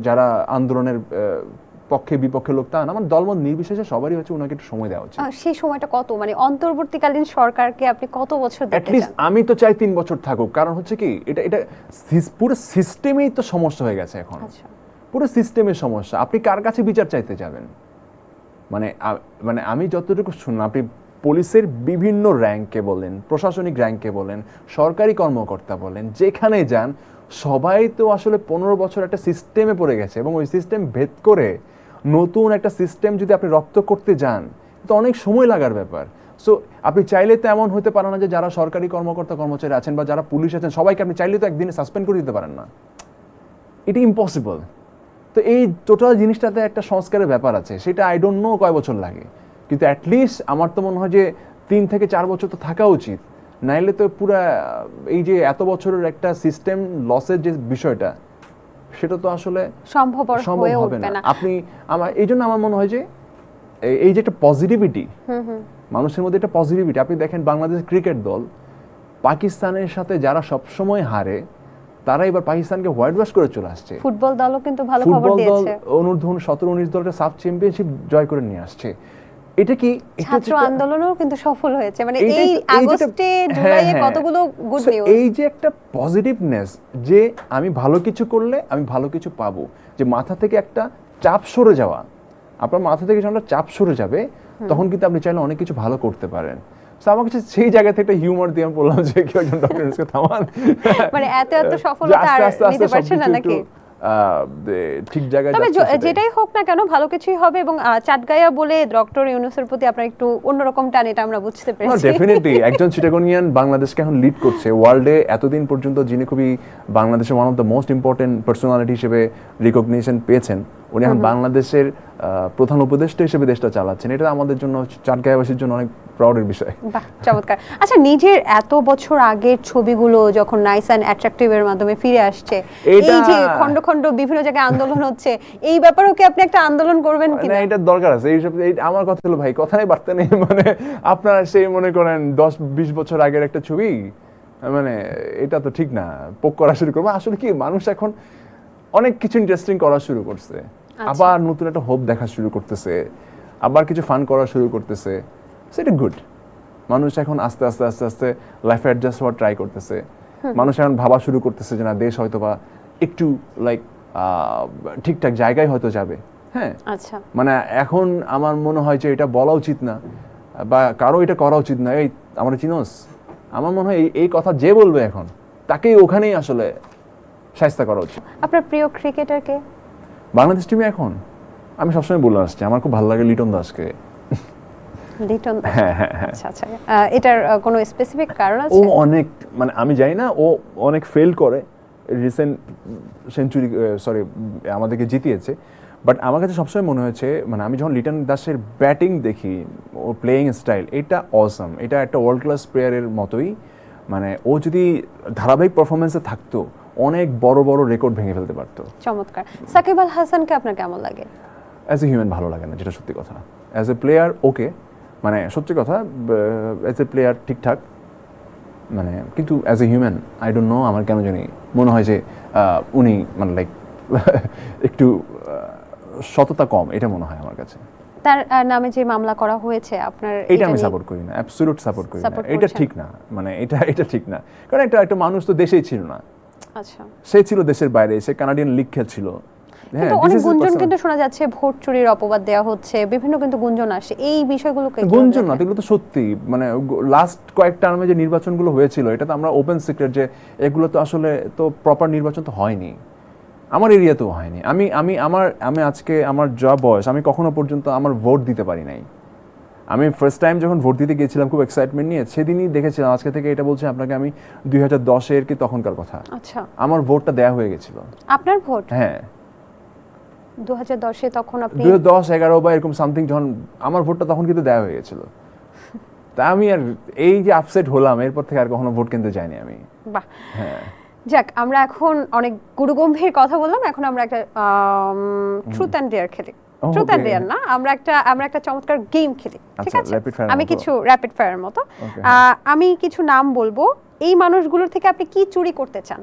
যারা আন্দোলনের পক্ষে বিপক্ষে লোক তা না, আমার দলমত নির্বিশেষে সবারই হচ্ছে ওনাকে একটু সময় দেওয়া উচিত। সেই সময়টা কত, মানে অন্তর্বর্তীকালীন সরকারকে আপনি কত বছর দেখতে চান? আমি তো চাই 3 বছর থাকুক, কারণ হচ্ছে কি এটা পুরো সিস্টেমেই তো সমস্যা হয়ে গেছে এখন। পুরো সিস্টেমের সমস্যা। আপনি কার কাছে বিচার চাইতে যাবেন? মানে আমি যতটুকু শুনলাম, আপনি পুলিশের বিভিন্ন র্যাঙ্কে বলেন, প্রশাসনিক র্যাঙ্কে বলেন, সরকারি কর্মকর্তা বলেন, যেখানে যান সবাই তো আসলে 15 বছর একটা সিস্টেমে পড়ে গেছে, এবং ওই সিস্টেম ভেদ করে নতুন একটা সিস্টেম যদি আপনি রপ্ত করতে যান তো অনেক সময় লাগার ব্যাপার। সো আপনি চাইলে তো এমন হতে পারে না যে যারা সরকারি কর্মকর্তা কর্মচারী আছেন বা যারা পুলিশ আছেন সবাইকে আপনি চাইলে তো একদিনে সাসপেন্ড করে দিতে পারেন না, এটা ইম্পসিবল। তো এই টোটাল জিনিসটাতে একটা সংস্কারের ব্যাপার আছে, সেটা আই ডোন্ট নো কয় বছর লাগে, কিন্তু অ্যাটলিস্ট আমার তো মনে হয় যে 3 থেকে 4 বছর তো থাকা উচিত, নাইলে তো পুরা এই যে এত বছরের একটা সিস্টেম লসের যে বিষয়টা সেটা তো আসলে সম্ভব হবে না। আপনি এই জন্য আমার মনে হয় যে এই যে একটা পজিটিভিটি মানুষের মধ্যে, একটা পজিটিভিটি, আপনি দেখেন বাংলাদেশ ক্রিকেট দল পাকিস্তানের সাথে যারা সবসময় হারে তারা এবার পাকিস্তানকে হোয়াইট ওয়াশ করে চলে আসছে। ফুটবল দলও কিন্তু ভালো খবর দিয়েছে, অনূর্ধ্ব 17-19 দলটা সাব চ্যাম্পিয়নশিপ জয় করে নিয়ে আসছে। এটা কি ছাত্র আন্দোলনও কিন্তু সফল হয়েছে, মানে এই আগস্টে জুলাইয়ে কতগুলো গুড নিউজ। এই যে একটা পজিটিভনেস যে আমি ভালো কিছু করলে আমি ভালো কিছু পাবো, যে মাথা থেকে একটা চাপ সরে যাওয়া, আপনার মাথা থেকে যখন চাপ সরে যাবে তখন কিন্তু আপনি চাইলে অনেক কিছু ভালো করতে পারেন। আমার কাছে সেই জায়গা থেকে একটা হিউমার দিয়ে আমি বললাম যে কেউ একজন ডক্টর ইউনূসকে থামান, মানে এত সফলতা আর নিতে পারছেন না নাকি? ঠিক জায়গায় তবে যেটাই হোক না কেন ভালো কিছুই হবে, এবং চাটগাঁয়া বলে ডক্টর ইউনূসের প্রতি আপনার একটু অন্যরকম টান, এটা আমরা বুঝতে পেরেছি। ডেফিনেটলি একজন চিটাগনিয়ান বাংলাদেশকে এখন লিড করছে ওয়ার্ল্ডে, এতদিন পর্যন্ত যিনি খুবই বাংলাদেশের one of the most important personality হিসেবে রিকগনিশন পেয়েছেন, উনি এখন বাংলাদেশের প্রধান উপদেষ্টা হিসেবে দেশটা চালাচ্ছেন। এটা আমাদের জন্য, চাটগাঁয়াবাসীর জন্য অনেক প্রাউডের বিষয়। বাহ, চমৎকার। আচ্ছা, নিজের এত বছর আগের ছবিগুলো যখন নাইস অ্যান্ড অ্যাট্রাকটিভের মাধ্যমে ফিরে আসছে, এই যে খন্ড খন্ড বিভিন্ন জায়গায় আন্দোলন হচ্ছে, এই ব্যাপারেও কি আপনি একটা আন্দোলন করবেন কিনা? এটা দরকার আছে। এইসব আমার কথা হলো ভাই, কথা নেই বার্তা নেই, মানে আপনারা সেই মনে করেন 10-20 বছর আগের একটা ছবি, মানে এটা তো ঠিক না পোক করা শুরু করবো। আসলে কি মানুষ এখন অনেক কিছু ইন্টারেস্টিং করা শুরু করছে, আবার নতুন একটা হোপ দেখা শুরু করতেছে, আবার কিছু ফান করা শুরু করতেছে, সেটা গুড। মানুষ এখন আস্তে আস্তে আস্তে আস্তে লাইফে অ্যাডজাস্ট হওয়ার ট্রাই করতেছে। মানুষ এখন ভাবা শুরু করতেছে যে না, দেশ হয়তো বা একটু লাইক ঠিকঠাক জায়গায় হয়তো যাবে। হ্যাঁ, আচ্ছা, মানে এখন আমার মনে হয় যে এটা বলা উচিত না বা কারো এটা করা উচিত না, এই আমার চিনোস, আমার মনে হয় এই কথা যে বলবে এখন তাকেই ওখানেই আসলে শায়েস্তা করা উচিত। আপনার প্রিয় ক্রিকেটার কে বাংলাদেশ টিমে এখন? আমি সবসময় বলে আসছি আমার খুব ভালো লাগে লিটন দাসকে। লিটন দাস, আচ্ছা আচ্ছা, এটার কোনো স্পেসিফিক কারণ আছে? ও অনেক, মানে আমি জানি না, ও অনেক ফেল করে, রিসেন্ট সেঞ্চুরি আমাদেরকে জিতিয়েছে, বাট আমার কাছে সবসময় মনে হয়েছে, মানে আমি যখন লিটন দাসের ব্যাটিং দেখি, ও প্লেয়িং স্টাইল, এটা অসাম, এটা একটা ওয়ার্ল্ড ক্লাস প্লেয়ারের মতোই। মানে ও যদি ধারাবাহিক পারফরমেন্সে থাকতো অনেক বড় বড় রেকর্ড ভেঙে ফেলতে পারতো। চমৎকার। সাকিব আল হাসানকে আপনার কেমন লাগে? অ্যাজ এ হিউম্যান ভালো লাগে না, যেটা সত্যি কথা। অ্যাজ এ প্লেয়ার ওকে, মানে সত্যি কথা, অ্যাজ এ প্লেয়ার ঠিকঠাক, মানে কিন্তু as a human I don't know, আমার কেন জানি মনে হয় যে উনি মানে লাইক একটু সততা কম, এটা মনে হয় আমার কাছে। তার নামে যে মামলা করা হয়েছে, আপনার এটা আমি সাপোর্ট করি না, অ্যাবসলিউট সাপোর্ট করি না, এটা ঠিক না, মানে এটা ঠিক না, কারণ একটা মানুষ তো দেশেই ছিল না। আচ্ছা, সে ছিল দেশের বাইরে, সে কানাডিয়ান লিগ খেলছিল। কিন্তু অনেক গুঞ্জন কিন্তু শোনা যাচ্ছে, ভোট চুরির অপবাদ দেওয়া হচ্ছে, বিভিন্ন কিন্তু গুঞ্জন আসে, এই বিষয়গুলোকে গুঞ্জন না, এগুলো তো সত্যি। মানে লাস্ট কয়েক টার্মে যে নির্বাচনগুলো হয়েছিল, এটা তো আমরা ওপেন সিক্রেট যে এগুলো তো আসলে তো প্রপার নির্বাচন তো হয়নি, আমার এরিয়াতেও হয়নি। আমি আজকে আমার যা বয়স, আমি কখনো পর্যন্ত আমার ভোট দিতে পারি নাই। আমি ফার্স্ট টাইম যখন ভোট দিতে গিয়েছিলাম খুব এক্সাইটমেন্ট নিয়ে, সেদিনই দেখেছিলাম, আজকে থেকে এটা বলছি আপনাকে আমি 2010-এর কি তখনকার কথা। আচ্ছা, আমার ভোটটা দেয়া হয়ে গেছিল। আপনার ভোট? হ্যাঁ, 2010-এ তখন আপনি 2010-11 বা এরকম সামথিং, যখন আমার ভোটটা তখন কিন্তু দেয়া হয়ে গেছিল। তা আমি আর এই যে আপসেট হলাম, এরপর থেকে আর কখনো ভোট কিনতে যাইনি আমি। বাহ, হ্যাঁ। যাক, আমরা এখন অনেক গুরুগম্ভীর কথা বললাম, এখন আমরা একটা ট্রুথ অ্যান্ড ডেয়ার খেলি। ট্রুথ অ্যান্ড ডেয়ার না, আমরা একটা চমৎকার গেম খেলি, ঠিক আছে? আমি কিছু র্যাপিড ফায়ারের মতো, আমি কিছু নাম বলবো, এই মানুষগুলোর থেকে আপনি কি চুরি করতে চান?